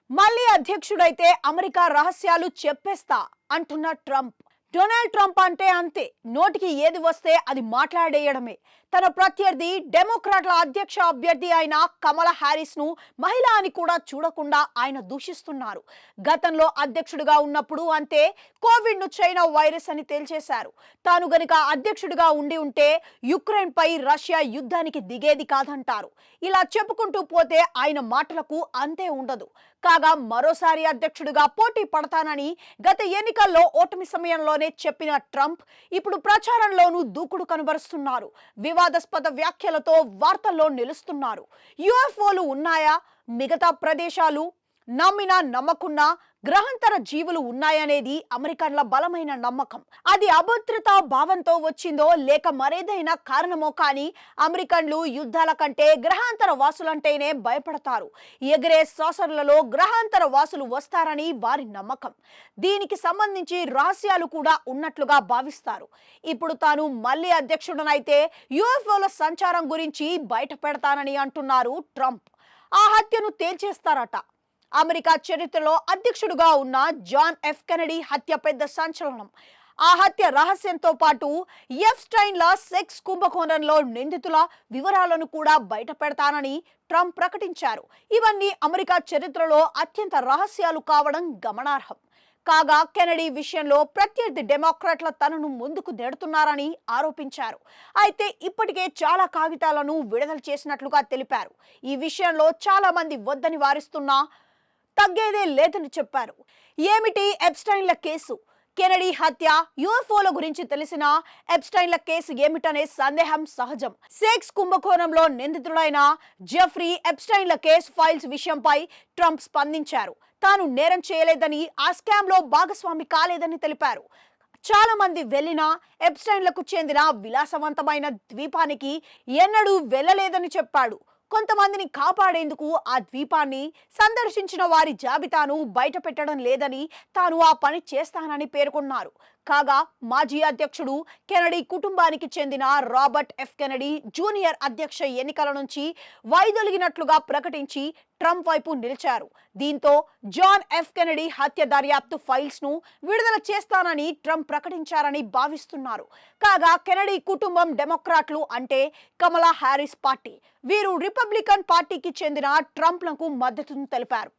మళ్ళీ అధ్యక్షుడైతే అమెరికా రహస్యాలు చెప్పేస్తా అంటున్న ట్రంప్. డొనాల్డ్ ట్రంప్ అంటే అంతే, నోటికి ఏది వస్తే అది మాట్లాడేయడమే. తన ప్రత్యర్థి డెమోక్రాట్ల అధ్యక్ష అభ్యర్థి అయిన కమలా హ్యారిస్ ను మహిళ అని కూడా చూడకుండా ఆయన దూషిస్తున్నారు. గతంలో అధ్యక్షుడిగా ఉన్నప్పుడు అంతే, కోవిడ్ ను చైనా వైరస్ అని తేల్చేశారు. తాను గనుక అధ్యక్షుడిగా ఉంటే యుక్రెయిన్ పై రష్యా యుద్ధానికి దిగేది కాదంటారు. ఇలా చెప్పుకుంటూ పోతే ఆయన మాటలకు అంతే ఉండదు. కాగా మరోసారి అధ్యక్షుడిగా పోటీ పడతానని గత ఎన్నికల్లో ఓటమి సమయంలోనే చెప్పిన ట్రంప్ ఇప్పుడు ప్రచారంలోనూ దూకుడు కనబరుస్తున్నారు. వివాదాస్పద వ్యాఖ్యలతో వార్తల్లో నిలుస్తున్నారు. యుఎఫ్ఓలు ఉన్నాయా, మిగతా ప్రదేశాలు నమ్మినా నమ్మకున్నా గ్రహాంతర జీవులు ఉన్నాయనేది అమెరికన్ల బలమైన నమ్మకం. అది అభద్రతా భావంతో వచ్చిందో లేక మరేదైనా కారణమో కానీ అమెరికన్లు యుద్ధాల కంటే గ్రహాంతర వాసులంటేనే భయపడతారు. ఎగిరే సాసర్లలో గ్రహాంతర వాసులు వస్తారని వారి నమ్మకం. దీనికి సంబంధించి రహస్యాలు కూడా ఉన్నట్లుగా భావిస్తారు. ఇప్పుడు తాను మళ్ళీ అధ్యక్షుడనైతే యుఎఫ్ఓల సంచారం గురించి బయట పెడతానని అంటున్నారు ట్రంప్. ఆ హత్యను తేల్చేస్తారట. అమెరికా చరిత్రలో అధ్యక్షుడుగా ఉన్న జాన్ ఎఫ్ కెనడీ హత్య పెద్ద సంచలనం. ఆ హత్య రహస్యంతో పాటు ఎప్స్టైన్ల సెక్స్ కుంభకోణంలో నిందితుల వివరాలను కూడా బయట పెడతానని ట్రంప్ ప్రకటించారు. ఇవన్నీ అమెరికా చరిత్రలో అత్యంత రహస్యాలు కావడం గమనార్హం. కాగా కెనడీ విషయంలో ప్రత్యర్థి డెమోక్రాట్ల తనను ముందుకు నెడుతున్నారని ఆరోపించారు. అయితే ఇప్పటికే చాలా కాగితాలను విడుదల చేసినట్లుగా తెలిపారు. ఈ విషయంలో చాలా మంది వద్దని వారిస్తున్నా తగ్గేదే లేదని చెప్పారు. ఏమిటి ఎప్స్టైన్ల కేసు? కెనడీ హత్య, యుఎఫ్ఓల గురించి తెలిసిన ఎప్స్టైన్ల కేసు ఏమిటనే సందేహం సహజం. సెక్స్ కుంభకోణంలో నిందితుడైన జెఫ్రీ ఎప్స్టైన్ల కేసు ఫైల్స్ విషయంపై ట్రంప్ స్పందించారు. తాను నేరం చేయలేదని, ఆ స్కామ్ లో భాగస్వామి కాలేదని తెలిపారు. చాలా మంది వెళ్లినా ఎప్స్టైన్లకు చెందిన విలాసవంతమైన ద్వీపానికి ఎన్నడూ వెళ్లలేదని చెప్పాడు. కొంతమందిని కాపాడేందుకు ఆ ద్వీపాన్ని సందర్శించిన వారి జాబితాను బయట పెట్టడం లేదని, తాను ఆ పని చేస్తానని పేర్కొన్నారు. కాగా మాజీ అధ్యక్షుడు కెనడీ కుటుంబానికి చెందిన రాబర్ట్ ఎఫ్ కెనడీ జూనియర్ అధ్యక్ష ఎన్నికల నుంచి వైదొలిగినట్లుగా ప్రకటించి ట్రంప్ వైపు నిలిచారు. దీంతో జాన్ ఎఫ్ కెనడీ హత్య దర్యాప్తు ఫైల్స్ ను విడుదల చేస్తానని ట్రంప్ ప్రకటించారని భావిస్తున్నారు. కాగా కెనడీ కుటుంబం డెమోక్రాట్లు అంటే కమలా హ్యారిస్ పార్టీ. వీరు రిపబ్లికన్ పార్టీకి చెందిన ట్రంప్లకు మద్దతును తెలిపారు.